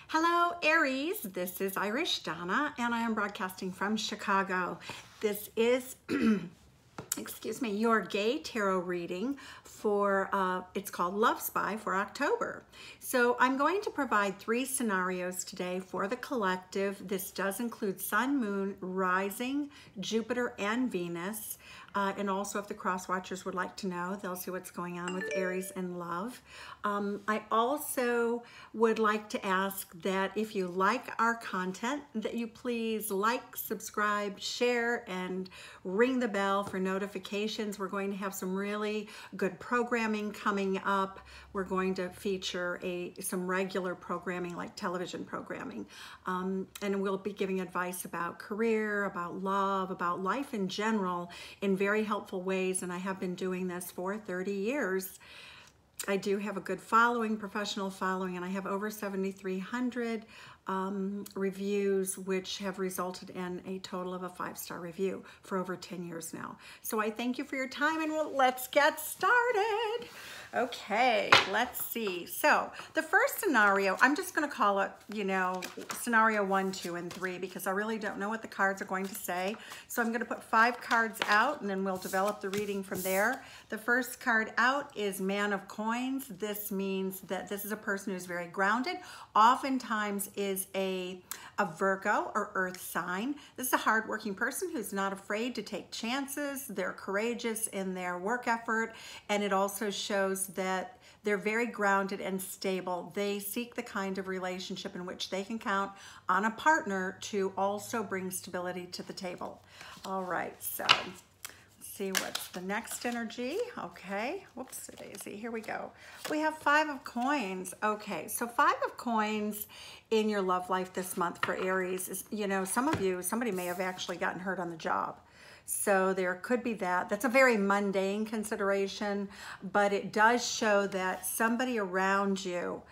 Hello, Aries. This is Irish Donna, and I am broadcasting from Chicago. This is, excuse me, your gay tarot reading for, it's called Love Spy for October. So I'm going to provide 3 scenarios today for the collective. This does include Sun, Moon, Rising, Jupiter, and Venus. And also if the cross watchers would like to know, they'll see what's going on with Aries and love. I also would like to ask that if you like our content, that you please like, subscribe, share, and ring the bell for notifications. We're going to have some really good programming coming up. We're going to feature some regular programming like television programming. And we'll be giving advice about career, about love, about life in general in very helpful ways, and I have been doing this for 30 years. I do have a good following, professional following, and I have over 7,300 reviews, which have resulted in a total of a 5-star review for over 10 years now. So I thank you for your time, and let's get started. Okay, let's see. So the first scenario, I'm just going to call it, scenario 1, 2, and 3, because I really don't know what the cards are going to say. So I'm going to put 5 cards out, and then we'll develop the reading from there. The first card out is Man of Coins. This means that this is a person who's very grounded, oftentimes is a Virgo or earth sign. This is a hardworking person who's not afraid to take chances. They're courageous in their work effort, and it also shows that they're very grounded and stable. They seek the kind of relationship in which they can count on a partner to also bring stability to the table. All right, so let's see what's the next energy. Okay, whoops, daisy, here we go. We have 5 of Coins. Okay, so 5 of Coins in your love life this month for Aries is, somebody may have actually gotten hurt on the job. So there could be that. That's a very mundane consideration, but it does show that somebody around you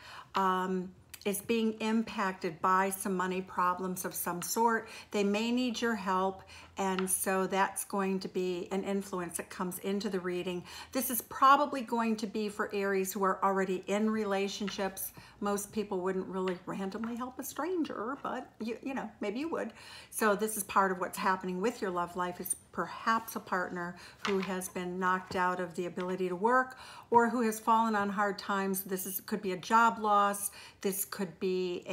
is being impacted by some money problems of some sort. They may need your help, and so that's going to be an influence that comes into the reading. This is probably going to be for Aries who are already in relationships. Most people wouldn't really randomly help a stranger, but maybe you would. So this is part of what's happening with your love life, is perhaps a partner who has been knocked out of the ability to work, or who has fallen on hard times. Could be a job loss. This could be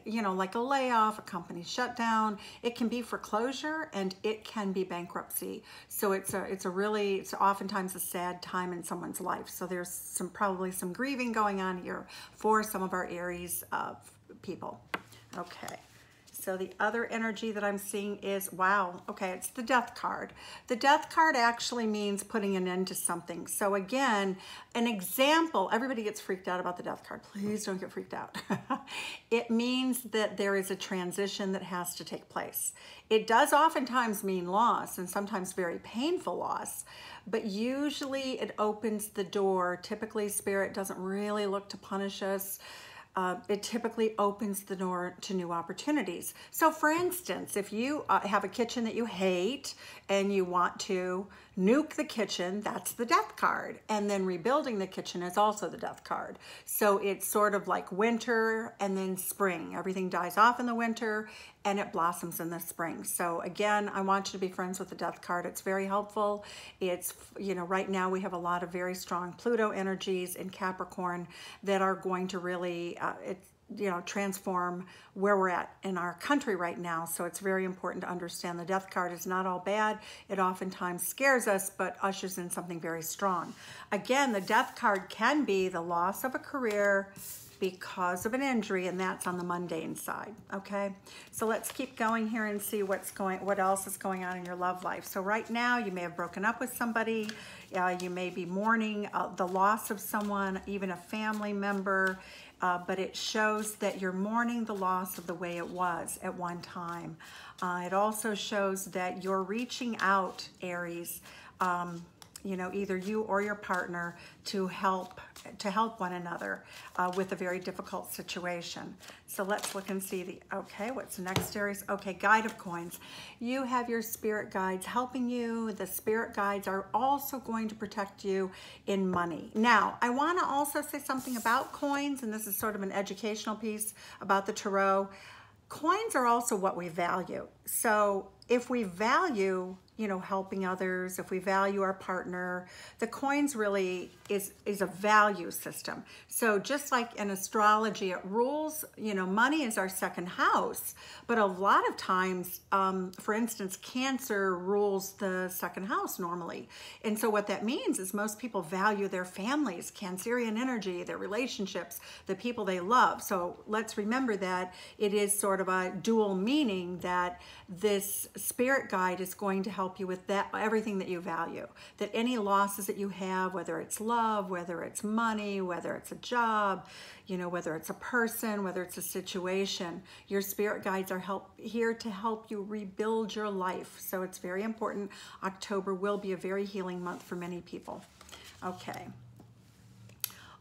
like a layoff, a company shutdown. It can be foreclosure, and it can be bankruptcy. So it's oftentimes a sad time in someone's life. So there's probably some grieving going on here for some of our Aries people. Okay. So the other energy that I'm seeing is, wow, okay, it's the Death card. The Death card actually means putting an end to something. So again, an example, everybody gets freaked out about the Death card. Please don't get freaked out. It means that there is a transition that has to take place. It does oftentimes mean loss, and sometimes very painful loss, but usually it opens the door. Typically, Spirit doesn't really look to punish us. It typically opens the door to new opportunities. So for instance, if you have a kitchen that you hate and you want to nuke the kitchen, that's the Death card. And then rebuilding the kitchen is also the Death card. So it's sort of like winter and then spring. Everything dies off in the winter and it blossoms in the spring. So again, I want you to be friends with the Death card. It's very helpful. It's, right now we have a lot of very strong Pluto energies in Capricorn that are going to really, transform where we're at in our country right now. So it's very important to understand the Death card is not all bad. It oftentimes scares us, but ushers in something very strong. Again, the Death card can be the loss of a career because of an injury, and that's on the mundane side. Okay, so let's keep going here and see what else is going on in your love life. So right now you may have broken up with somebody. You may be mourning the loss of someone, even a family member, but it shows that you're mourning the loss of the way it was at one time. It also shows that you're reaching out, Aries, you know, either you or your partner to help one another with a very difficult situation. So let's look and see okay, what's next, Aries? Okay, Guide of Coins. You have your spirit guides helping you. The spirit guides are also going to protect you in money. Now, I want to also say something about coins, and this is sort of an educational piece about the tarot. Coins are also what we value. So if we value, you know, helping others, if we value our partner, the coins really is a value system. So just like in astrology, it rules, you know, money is our second house, but a lot of times, for instance, Cancer rules the second house normally. And so what that means is most people value their families, Cancerian energy, their relationships, the people they love. So let's remember that it is sort of a dual meaning, that this spirit guide is going to help you with that, everything that you value, that any losses that you have, whether it's love, whether it's money, whether it's a job, you know, whether it's a person, whether it's a situation, your spirit guides are here to help you rebuild your life. So it's very important. October will be a very healing month for many people. Okay.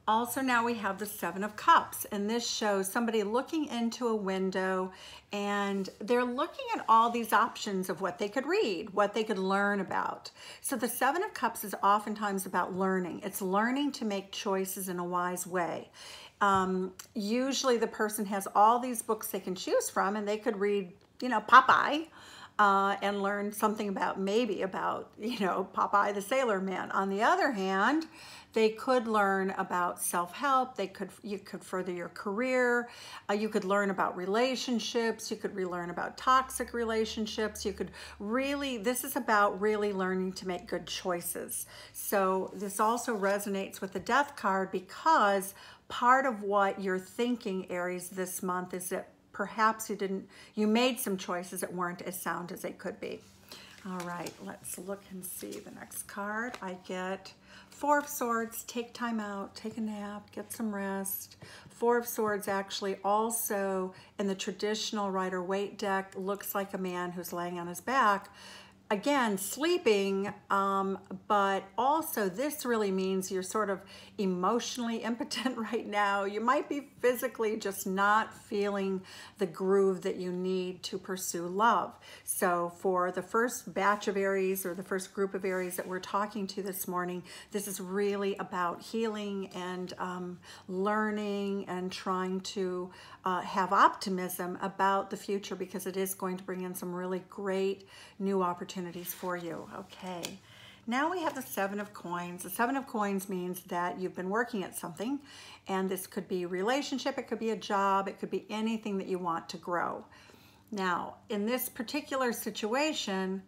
Also, now we have the Seven of Cups, and this shows somebody looking into a window, and they're looking at all these options of what they could read, what they could learn about. So the Seven of Cups is oftentimes about learning. It's learning to make choices in a wise way. Usually the person has all these books they can choose from, and they could read, you know, Popeye, and learn something about, maybe about, you know, Popeye the Sailor Man. On the other hand, they could learn about self-help. You could further your career. You could learn about relationships. You could relearn about toxic relationships. You could really, this is about really learning to make good choices. So this also resonates with the Death card, because part of what you're thinking, Aries, this month is that perhaps you made some choices that weren't as sound as they could be. All right, let's look and see the next card. I get Four of Swords, take time out, take a nap, get some rest. Four of Swords actually also in the traditional Rider-Waite deck looks like a man who's laying on his back. Again, sleeping, but also this really means you're sort of emotionally impotent right now. You might be physically just not feeling the groove that you need to pursue love. So for the first batch of Aries, or the first group of Aries that we're talking to this morning, this is really about healing and learning and trying to have optimism about the future, because it is going to bring in some really great new opportunities for you. Okay, now we have the Seven of Coins. The Seven of Coins means that you've been working at something, and this could be a relationship, it could be a job, it could be anything that you want to grow. Now, in this particular situation,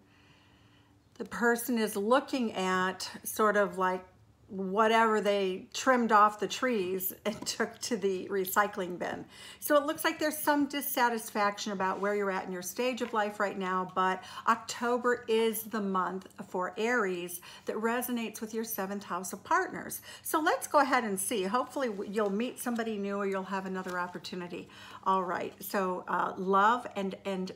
the person is looking at sort of like whatever they trimmed off the trees and took to the recycling bin. So it looks like there's some dissatisfaction about where you're at in your stage of life right now, but October is the month for Aries that resonates with your 7th house of partners. So let's go ahead and see. Hopefully you'll meet somebody new, or you'll have another opportunity. All right, so love and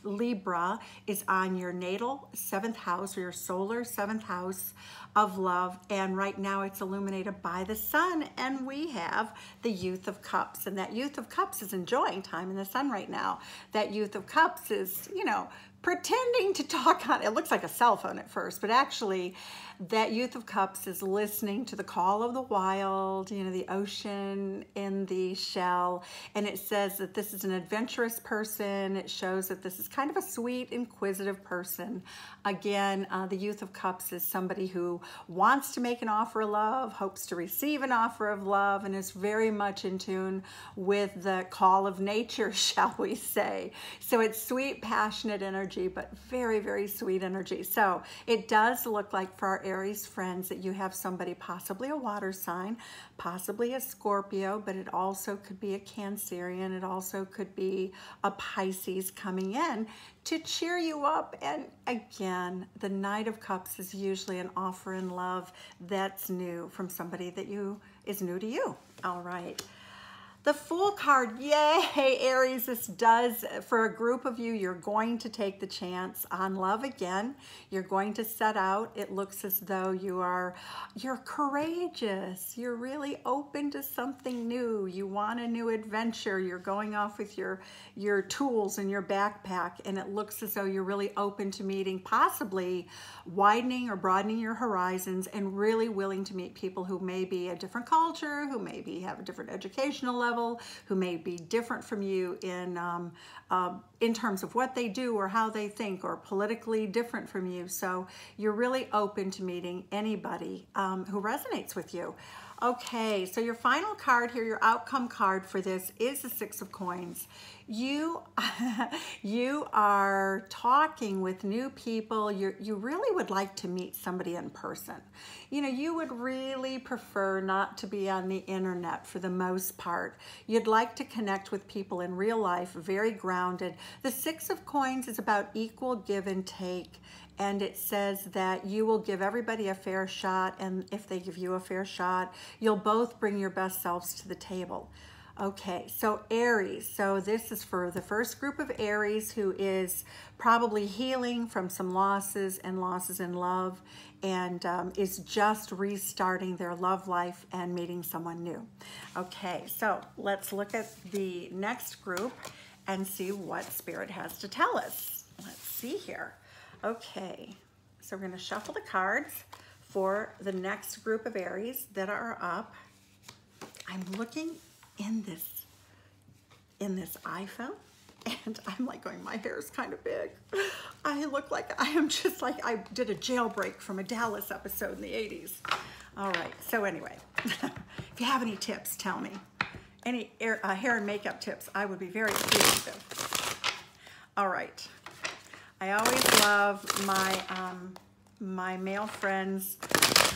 Libra is on your natal 7th house, or your solar 7th house of love, and right now it's illuminated by the sun, and we have the Youth of Cups, and that Youth of Cups is enjoying time in the sun right now. That Youth of Cups is, you know, pretending to talk on, it looks like a cell phone at first, but actually that Youth of Cups is listening to the call of the wild, you know, the ocean in the shell. And it says that this is an adventurous person. It shows that this is kind of a sweet, inquisitive person. Again, the Youth of Cups is somebody who wants to make an offer of love, hopes to receive an offer of love, and is very much in tune with the call of nature, shall we say. So it's sweet, passionate energy, but very, very sweet energy. So it does look like for our Aries friends that you have somebody, possibly a water sign, possibly a Scorpio, but it also could be a Cancerian. It also could be a Pisces coming in to cheer you up. And again, the Knight of Cups is usually an offer in love that's new from somebody that is new to you. All right. The Fool card, yay, Aries, this does, for a group of you, you're going to take the chance on love again. You're going to set out. It looks as though you're courageous. You're really open to something new. You want a new adventure. You're going off with your tools in your backpack, and it looks as though you're really open to meeting, possibly widening or broadening your horizons, and really willing to meet people who may be a different culture, who maybe have a different educational level, who may be different from you in terms of what they do or how they think, or politically different from you. So you're really open to meeting anybody who resonates with you. Okay, so your final card here, your outcome card for this, is the Six of Coins. You are talking with new people. You really would like to meet somebody in person. You know, you would really prefer not to be on the internet for the most part. You'd like to connect with people in real life, very grounded. The Six of Coins is about equal give and take. And it says that you will give everybody a fair shot, and if they give you a fair shot, you'll both bring your best selves to the table. Okay, so Aries, so this is for the first group of Aries who is probably healing from some losses in love, and is just restarting their love life and meeting someone new. Okay, so let's look at the next group and see what Spirit has to tell us. Let's see here. Okay, so we're going to shuffle the cards for the next group of Aries that are up. I'm looking in this iPhone, and I'm like going, my hair is kind of big. I look like I am just like I did a jailbreak from a Dallas episode in the 80s. All right, so anyway, if you have any tips, tell me. Any hair and makeup tips, I would be very appreciative. All right. I always love my male friends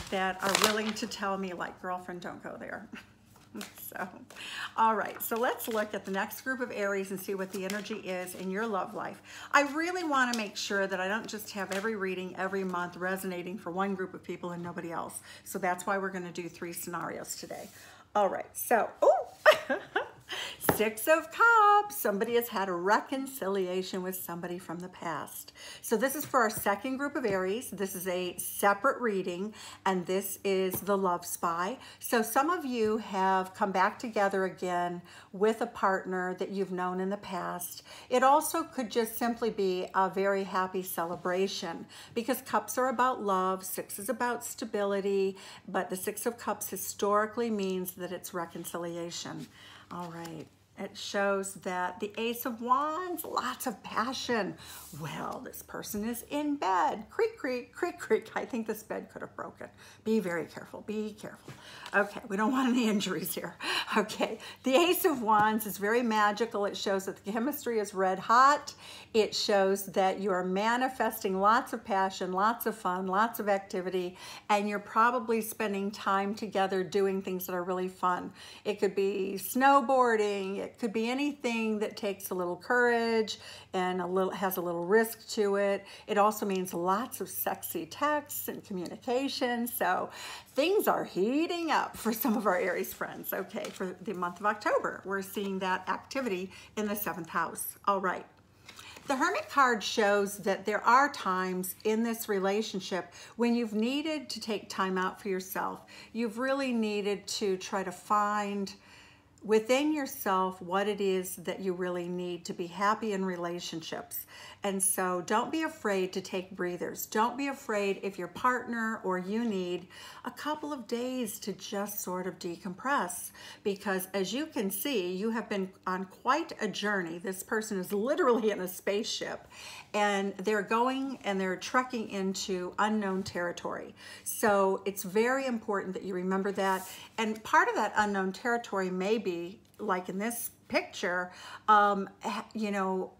that are willing to tell me, like, girlfriend, don't go there. So, all right, so let's look at the next group of Aries and see what the energy is in your love life. I really want to make sure that I don't just have every reading every month resonating for one group of people and nobody else. So that's why we're going to do 3 scenarios today. All right, so, Six of Cups. Somebody has had a reconciliation with somebody from the past. So this is for our second group of Aries. This is a separate reading, and this is the Love Spy. So some of you have come back together again with a partner that you've known in the past. It also could just simply be a very happy celebration, because cups are about love, 6 is about stability, but the 6 of Cups historically means that it's reconciliation. All right, it shows that the Ace of Wands, lots of passion. Well, this person is in bed. Creak, creak, creak, creak. I think this bed could have broken. Be very careful, be careful. Okay, we don't want any injuries here. Okay, the Ace of Wands is very magical. It shows that the chemistry is red hot. It shows that you are manifesting lots of passion, lots of fun, lots of activity, and you're probably spending time together doing things that are really fun. It could be snowboarding. It could be anything that takes a little courage and has a little risk to it. It also means lots of sexy texts and communication. So things are heating up for some of our Aries friends. Okay, for the month of October, we're seeing that activity in the 7th house. All right. The Hermit card shows that there are times in this relationship when you've needed to take time out for yourself. You've really needed to try to find within yourself what it is that you really need to be happy in relationships. And so don't be afraid to take breathers. Don't be afraid if your partner or you need a couple of days to just sort of decompress, because as you can see, you have been on quite a journey. This person is literally in a spaceship, and they're going and they're trekking into unknown territory. So it's very important that you remember that. And part of that unknown territory may be, like in this picture, you know,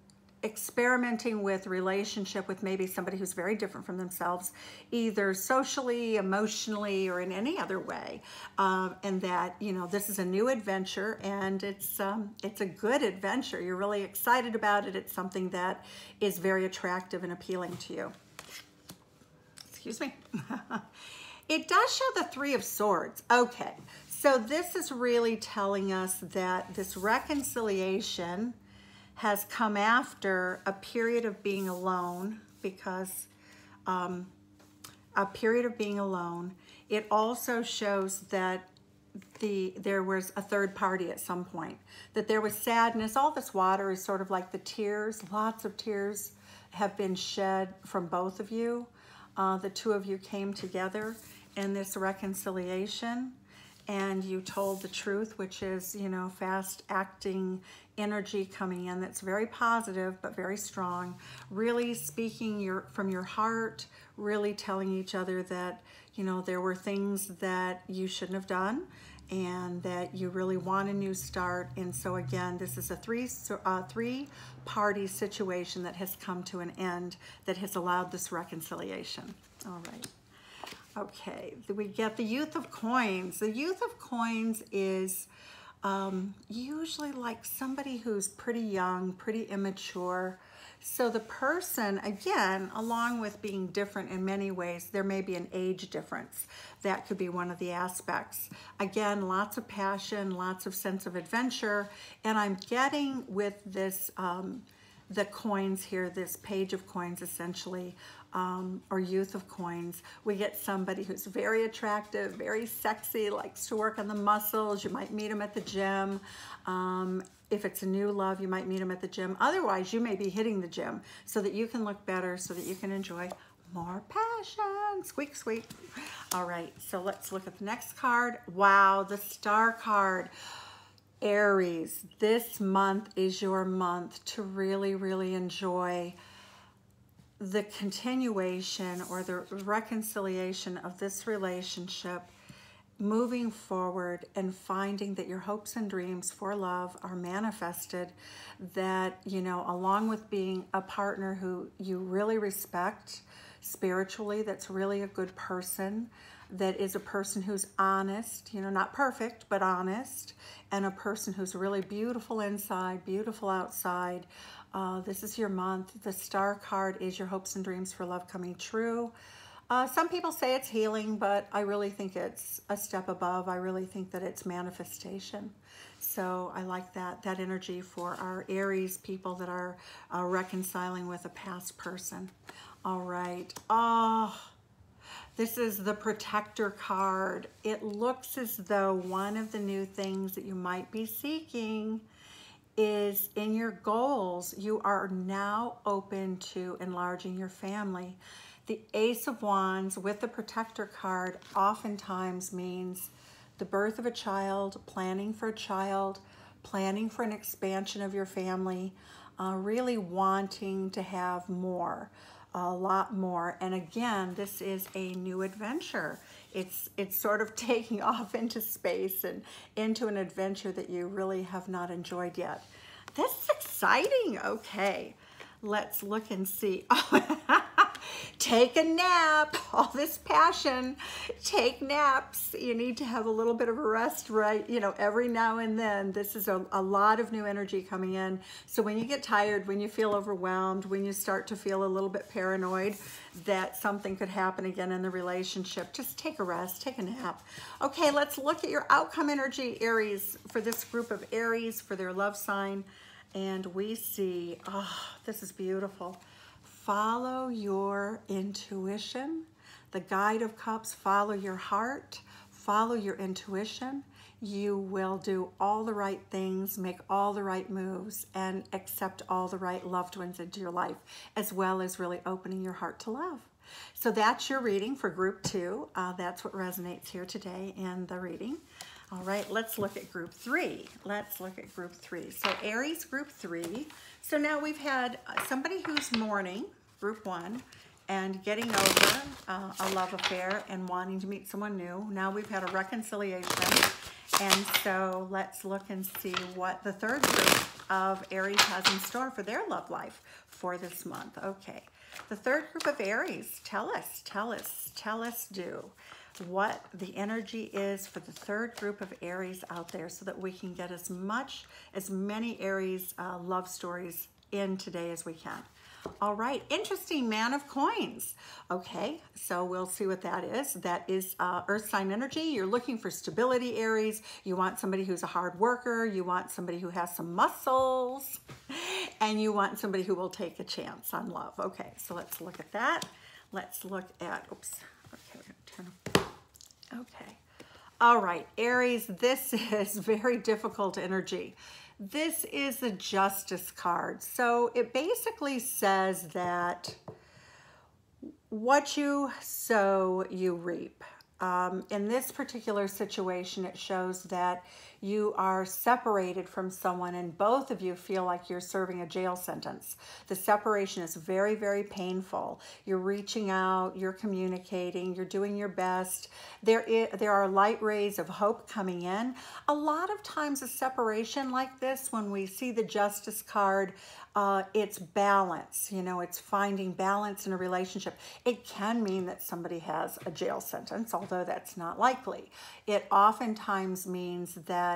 experimenting with relationship with maybe somebody who's very different from themselves, either socially, emotionally, or in any other way. And that, you know, this is a new adventure, and it's a good adventure. You're really excited about it. It's something that is very attractive and appealing to you. Excuse me. It does show the 3 of Swords. Okay, So this is really telling us that this reconciliation has come after a period of being alone, because a period of being alone. It also shows that there was a third party at some point, that there was sadness. All this water is sort of like the tears. Lots of tears have been shed from both of you. The two of you came together in this reconciliation, and you told the truth, which is, you know, fast acting energy coming in that's very positive but very strong, really speaking from your heart, really telling each other that, you know, there were things that you shouldn't have done and that you really want a new start. And so again, this is a three-party situation that has come to an end, that has allowed this reconciliation. All right. Okay, we get the Youth of Coins. The Youth of Coins is usually like somebody who's pretty young, pretty immature. So the person, again, along with being different in many ways, there may be an age difference. That could be one of the aspects. Again, lots of passion, lots of sense of adventure. And I'm getting with this, the coins here, this page of coins essentially, or Youth of Coins, we get somebody who's very attractive, very sexy, likes to work on the muscles. You might meet them at the gym. If it's a new love, you might meet them at the gym. Otherwise, you may be hitting the gym so that you can look better, so that you can enjoy more passion. Squeak, squeak. All right, so let's look at the next card. Wow, the Star card. Aries, this month is your month to really, really enjoy the continuation or the reconciliation of this relationship, moving forward and finding that your hopes and dreams for love are manifested, that, you know, along with being a partner who you really respect spiritually, that's really a good person, that is a person who's honest, you know, not perfect, but honest, and a person who's really beautiful inside, beautiful outside. This is your month. The Star card is your hopes and dreams for love coming true. Some people say it's healing, but I really think it's a step above. I really think that it's manifestation. So I like that energy for our Aries people that are reconciling with a past person. All right. Oh, this is the Protector card. It looks as though one of the new things that you might be seeking is in your goals. You are now open to enlarging your family. The Ace of Wands with the Protector card oftentimes means the birth of a child, planning for a child, planning for an expansion of your family, really wanting to have more, a lot more. And again, this is a new adventure. It's sort of taking off into space and into an adventure that you really have not enjoyed yet. This is exciting. Okay, let's look and see. Take a nap. All this passion. Take naps. You need to have a little bit of a rest, right? You know, every now and then. This is a lot of new energy coming in. So when you get tired, when you feel overwhelmed, when you start to feel a little bit paranoid that something could happen again in the relationship, just take a rest, take a nap. Okay, let's look at your outcome energy, Aries, for this group of Aries, for their love sign. And we see, oh, this is beautiful. Follow your intuition. The Guide of Cups, follow your heart, follow your intuition. You will do all the right things, make all the right moves, and accept all the right loved ones into your life, as well as really opening your heart to love. So that's your reading for group 2. That's what resonates here today in the reading. All right, let's look at group 3. Let's look at group 3. So Aries, group 3. So now we've had somebody who's mourning, group 1, and getting over a love affair and wanting to meet someone new. Now we've had a reconciliation. And so let's look and see what the third group of Aries has in store for their love life for this month. Okay, the third group of Aries, tell us, do what the energy is for the third group of Aries out there, so that we can get as many Aries love stories in today as we can. All right, interesting, Man of Coins. Okay, so we'll see what that is. That is earth sign energy. You're looking for stability, Aries. You want somebody who's a hard worker. You want somebody who has some muscles. And you want somebody who will take a chance on love. Okay, so let's look at that. Let's look at, oops. Okay, we're gonna turn. Okay. All right, Aries, this is very difficult energy. This is the Justice card. So it basically says that what you sow, you reap. In this particular situation, it shows that you are separated from someone and both of you feel like you're serving a jail sentence. The separation is very, very painful. You're reaching out, you're communicating, you're doing your best. There are light rays of hope coming in. A lot of times a separation like this, when we see the Justice card, it's balance, you know, it's finding balance in a relationship. It can mean that somebody has a jail sentence, although that's not likely. It oftentimes means that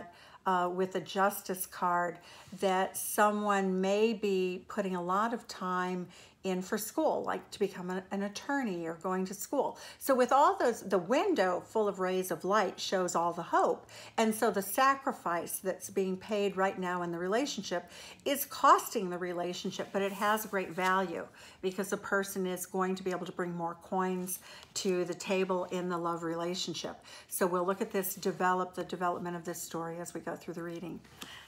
with a Justice card, that someone may be putting a lot of time in for school, like to become an attorney or going to school. So with all those, the window full of rays of light shows all the hope. And so the sacrifice that's being paid right now in the relationship is costing the relationship, but it has great value because the person is going to be able to bring more coins to the table in the love relationship. So we'll look at this, the development of this story as we go through the reading.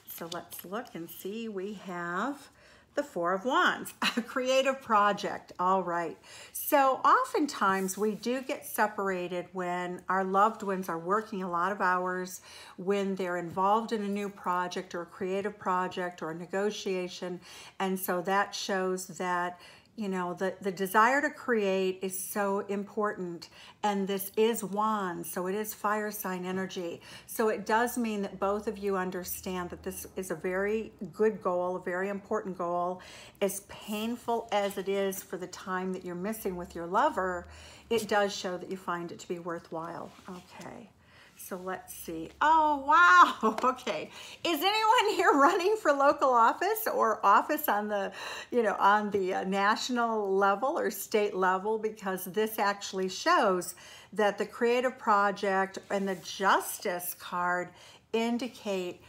So let's look and see. We have the Four of Wands, a creative project. All right. So oftentimes we do get separated when our loved ones are working a lot of hours, when they're involved in a new project or a creative project or a negotiation. And so that shows that, you know, the desire to create is so important. And this is Wands, so it is fire sign energy. So it does mean that both of you understand that this is a very good goal, a very important goal. As painful as it is for the time that you're missing with your lover, it does show that you find it to be worthwhile. Okay. So let's see. Oh, wow. Okay. Is anyone here running for local office or office on the, you know, on the national level or state level? Because this actually shows that the creative project and the Justice card indicate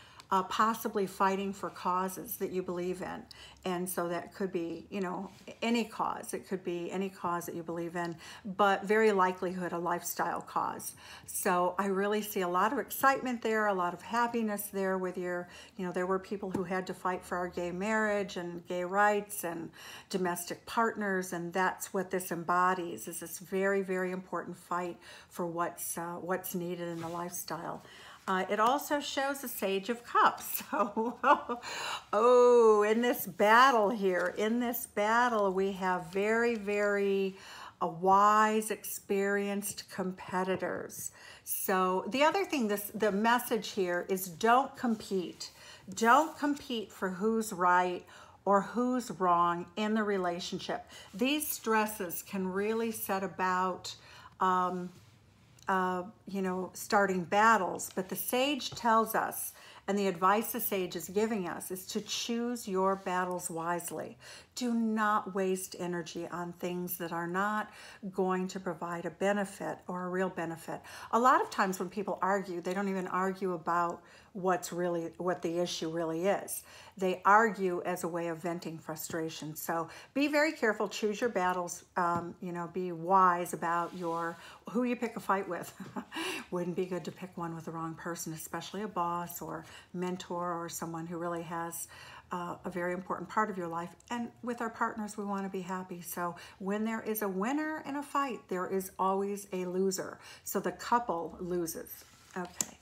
possibly fighting for causes that you believe in. And so that could be, you know, any cause. It could be any cause that you believe in, but very likelihood a lifestyle cause. So I really see a lot of excitement there, a lot of happiness there with your, you know, there were people who had to fight for our gay marriage and gay rights and domestic partners, and that's what this embodies, is this very, very important fight for what's needed in the lifestyle. It also shows the Sage of Cups. So, oh, in this battle here, we have very, very wise, experienced competitors. So the other thing, the message here is don't compete. Don't compete for who's right or who's wrong in the relationship. These stresses can really set about you know, starting battles, but the Sage tells us, and the advice the Sage is giving us, is to choose your battles wisely. Do not waste energy on things that are not going to provide a benefit or a real benefit. A lot of times when people argue, they don't even argue about what the issue really is. They argue as a way of venting frustration. So be very careful, choose your battles, you know, be wise about who you pick a fight with. Wouldn't be good to pick one with the wrong person, especially a boss or mentor or someone who really has a very important part of your life. And with our partners, we want to be happy. So when there is a winner in a fight, there is always a loser. So the couple loses. Okay.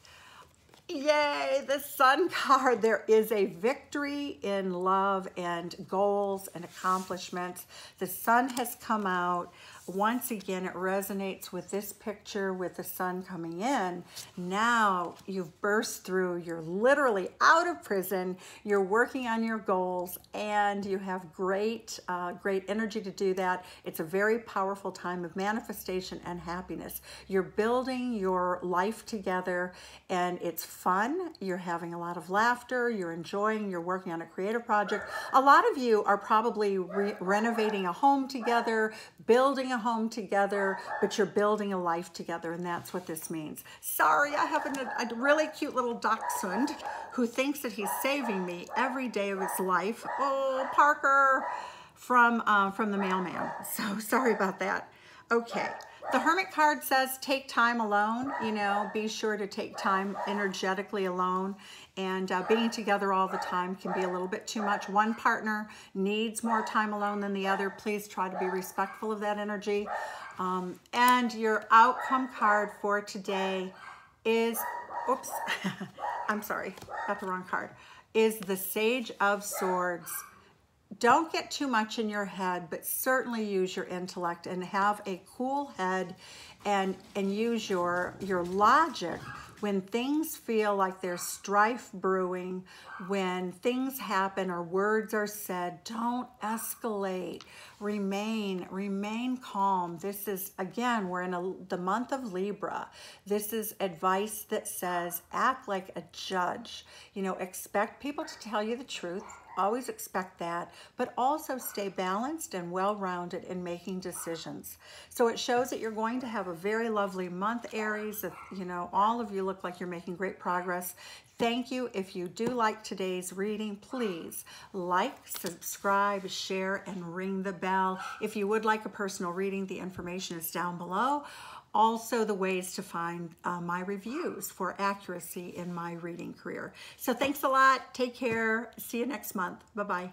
Yay, the Sun card. There is a victory in love and goals and accomplishments. The Sun has come out. once again, it resonates with this picture with the sun coming in. Now you've burst through, you're literally out of prison, you're working on your goals, and you have great energy to do that. It's a very powerful time of manifestation and happiness. You're building your life together, and it's fun. You're having a lot of laughter, you're enjoying, you're working on a creative project. A lot of you are probably renovating a home together, building a home together, but you're building a life together, and that's what this means. Sorry, I have a really cute little dachshund who thinks that he's saving me every day of his life. Oh, Parker, from the mailman. So sorry about that. Okay. The Hermit card says take time alone, you know, be sure to take time energetically alone, and being together all the time can be a little bit too much. One partner needs more time alone than the other. Please try to be respectful of that energy. And your outcome card for today is, oops, I'm sorry, got the wrong card, is the Sage of Swords. Don't get too much in your head, but certainly use your intellect and have a cool head, and use your logic when things feel like there's strife brewing, when things happen or words are said. Don't escalate. Remain calm. This is, again, we're in the month of Libra. This is advice that says act like a judge. You know, expect people to tell you the truth. Always expect that, but also stay balanced and well-rounded in making decisions. So it shows that you're going to have a very lovely month, Aries. You know, all of you look like you're making great progress. Thank you. If you do like today's reading, please like, subscribe, share, and ring the bell. If you would like a personal reading, the information is down below. Also, the ways to find my reviews for accuracy in my reading career. So thanks a lot. Take care. See you next month. Bye-bye.